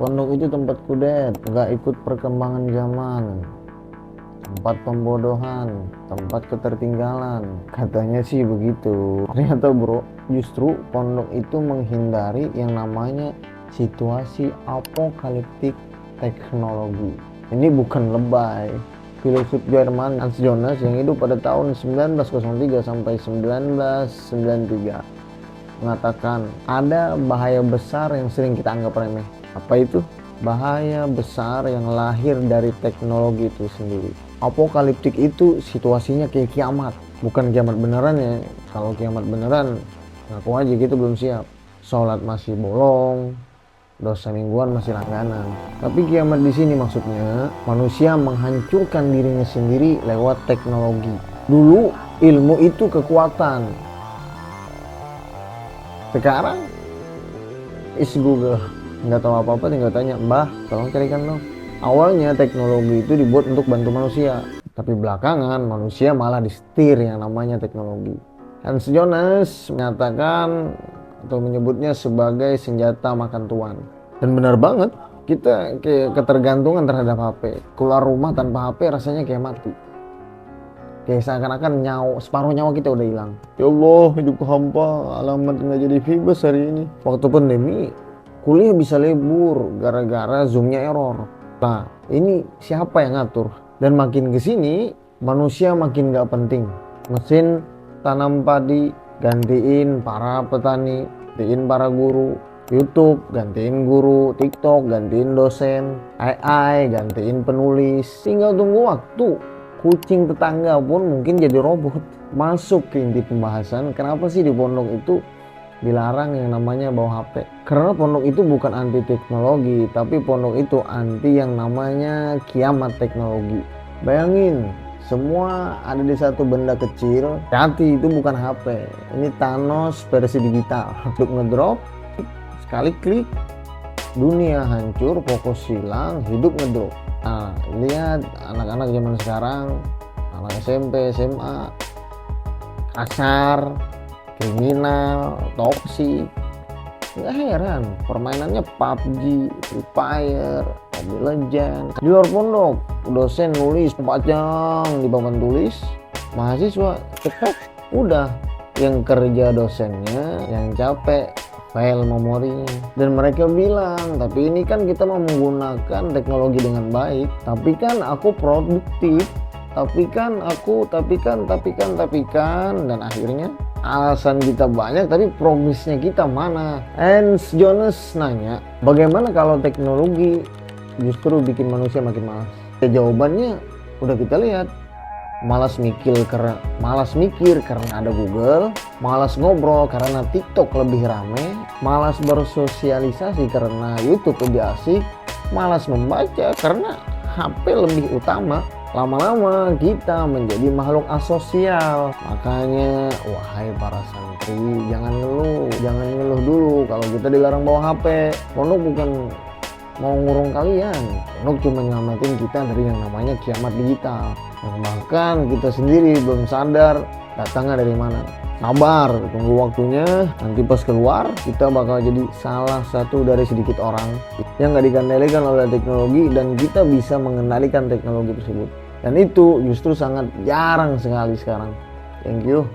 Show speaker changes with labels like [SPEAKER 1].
[SPEAKER 1] Pondok itu tempat kudet, nggak ikut perkembangan zaman, tempat pembodohan, tempat ketertinggalan. Katanya sih begitu. Ternyata bro, justru pondok itu menghindari yang namanya situasi apokaliptik teknologi. Ini bukan lebay. Filosof Jerman Hans Jonas yang hidup pada tahun 1903 sampai 1993 mengatakan ada bahaya besar yang sering kita anggap remeh. Apa itu? Bahaya besar yang lahir dari teknologi itu sendiri. Apokaliptik itu situasinya kayak kiamat, bukan kiamat beneran ya. Kalau kiamat beneran, ngaku aja gitu belum siap. Sholat masih bolong, dosa mingguan masih langganan. Tapi kiamat di sini maksudnya manusia menghancurkan dirinya sendiri lewat teknologi. Dulu ilmu itu kekuatan. Sekarang is Google. Nggak tahu apa-apa tinggal tanya, "Mbah, tolong carikan dong." Awalnya teknologi itu dibuat untuk bantu manusia, tapi belakangan manusia malah disetir yang namanya teknologi. Hans Jonas menyatakan atau menyebutnya sebagai senjata makan tuan. Dan benar banget, kita kayak ketergantungan terhadap HP. Keluar rumah tanpa HP rasanya kayak mati. Kayak seakan-akan separuh nyawa kita udah hilang. Ya Allah, hidupku hampa, alamat nggak jadi bebas hari ini. Waktu pandemi, kuliah bisa libur gara-gara Zoom-nya error. Nah, ini siapa yang ngatur? Dan makin kesini, manusia makin nggak penting. Mesin tanam padi gantiin para petani, gantiin para guru. YouTube gantiin guru, TikTok gantiin dosen, AI gantiin penulis. Tinggal tunggu waktu. Kucing tetangga pun mungkin jadi robot. Masuk ke inti pembahasan, kenapa sih di pondok itu dilarang yang namanya bawa HP? Karena pondok itu bukan anti teknologi, tapi pondok itu anti yang namanya kiamat teknologi. Bayangin, semua ada di satu benda kecil. Hati itu bukan HP. Ini Thanos versi digital. Untuk ngedrop, sekali klik, dunia hancur, fokus hilang, hidup ngedrop. Nah, lihat anak-anak zaman sekarang, anak SMP, SMA, kasar, kriminal, toksik. Nggak heran, permainannya PUBG, Free Fire, Mobile Legends. Di luar pondok, dosen nulis 4 jam di papan tulis, mahasiswa cepat, udah. Yang kerja dosennya, yang capek file memorinya. Dan mereka bilang, tapi ini kan kita mau menggunakan teknologi dengan baik, tapi kan aku produktif, tapi kan dan akhirnya alasan kita banyak tapi progresnya kita mana? Hans Jonas nanya, bagaimana kalau teknologi justru bikin manusia makin malas? Ya, jawabannya udah kita lihat. Malas mikir karena ada Google, malas ngobrol karena TikTok lebih rame, malas bersosialisasi karena YouTube lebih asik, malas membaca karena HP lebih utama. Lama-lama kita menjadi makhluk asosial. Makanya wahai para santri, jangan ngeluh dulu kalau kita dilarang bawa HP. Pondok bukan mau ngurung kalian, pondok cuma nyelamatin kita dari yang namanya kiamat digital. Yang bahkan kita sendiri belum sadar datangnya dari mana. Sabar, tunggu waktunya, nanti pas keluar kita bakal jadi salah satu dari sedikit orang yang gak dikendalikan oleh teknologi dan kita bisa mengendalikan teknologi tersebut. Dan itu justru sangat jarang sekali sekarang. Thank you.